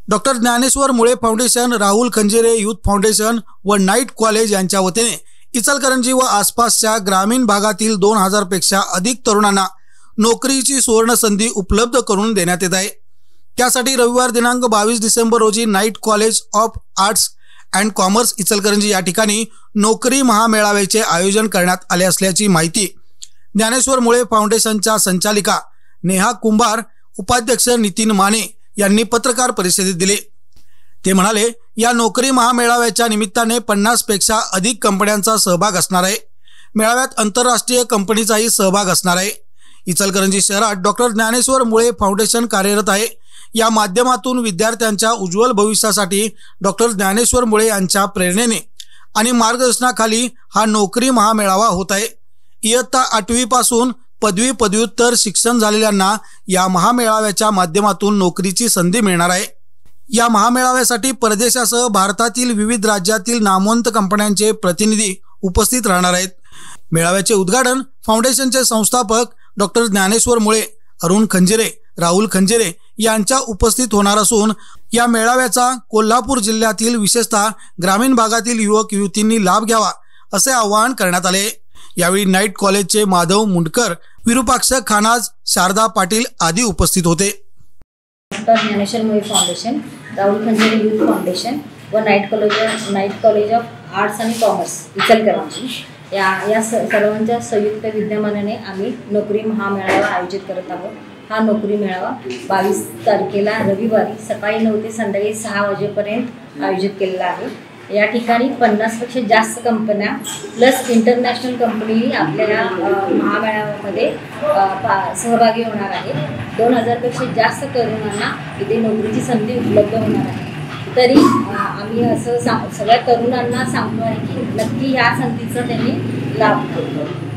Doctor Dnyaneshwar मुळे foundation, Rahul खंजेरे youth foundation व night college यांच्या वतीने इचलकरंजी व आसपासच्या ग्रामीण भागातील 2000 पेक्षा अधिक तरुणांना नोकरीची सुवर्ण संधी उपलब्ध करून देण्यात येत आहे। त्यासाठी रविवार दिनांक 22 डिसेंबर रोजी night college of arts and commerce Ichalkaranji या ठिकाणी नोकरी महामेळाव्याचे आयोजन करण्यात आले असल्याची माहिती ज्ञानेश्वर मुळे फाउंडेशनच्या संचालिका नेहा कुंभार, उपाध्यक्ष नितीन माने यांनी पत्रकार परिषदेत दिले। ते म्हणाले, या नोकरी महामेळाव्याच्या निमित्ताने 50 पेक्षा अधिक कंपन्यांचा सहभाग असणार आहे। मेळाव्यात आंतरराष्ट्रीय कंपनीचाही सहभाग असणार आहे। इचलकरंजी शहरात डॉक्टर ज्ञानेश्वर मुळे फाउंडेशन कार्यरत आहे। या माध्यमातून विद्यार्थ्यांच्या उज्ज्वल भविष्यासाठी डॉक्टर ज्ञानेश्वर मुळे यांच्या प्रेरणेने आणि मार्गदर्शनाखाली हा नोकरी महामेळावा होत आहे। इयत्ता 8वी पासून पदव्युत्तर शिक्षण झालेल्यांना या महामेळाव्याच्या माध्यमातून नोकरीची संधी मिळणार आहे। या महामेळाव्यासाठी परदेशासह भारतातील विविध राज्यातील नामवंत कंपन्यांचे प्रतिनिधी उपस्थित राहणार आहेत। मेळाव्याचे उद्घाटन फाउंडेशनचे संस्थापक डॉक्टर ज्ञानेश्वर मुळे, अरुण खंजेरे, राहुल खंजेरे यांच्या उपस्थित होणार असून या मेळाव्याचा कोल्हापूर जिल्ह्यातील विशेषतः ग्रामीण भागातील युवक युवतींनी लाभ घ्यावा असे आवाहन करण्यात आले। यावेळी नाईट कॉलेजचे माधव मुंडकर, विरूपाक्ष खानाज, शारदा पाटील आदी उपस्थित होते। डॉक्टर ज्ञानेश्वर मुळे फाउंडेशन, राहुल खंजेरे यूथ फाउंडेशन व night college of arts and commerce Ichalkaranji या सर्वांच्या संयुक्त विद्यमानाने आम्ही नोकरी महामेळावा आयोजित करत आहोत। हा नोकरी मेळावा 22 तारखेला रविवारी सकाळी 9 ते संध्याकाळी 6 वाजेपर्यंत आयोजित केलेला आहे। या ठिकाणी 50 पेक्षा जास्त कंपन्या प्लस इंटरनॅशनल कंपनी आपल्या या महामेळाव्यामध्ये सहभागी होणार आहेत। 2000 पेक्षा जास्त तरुणांना इथे नोकरीची संधी उपलब्ध होणार आहे। तरी आम्ही असं सगळ्या तरुणांना सांगतो आहे की नक्की या संधीचा त्यांनी लाभ घ्यावा।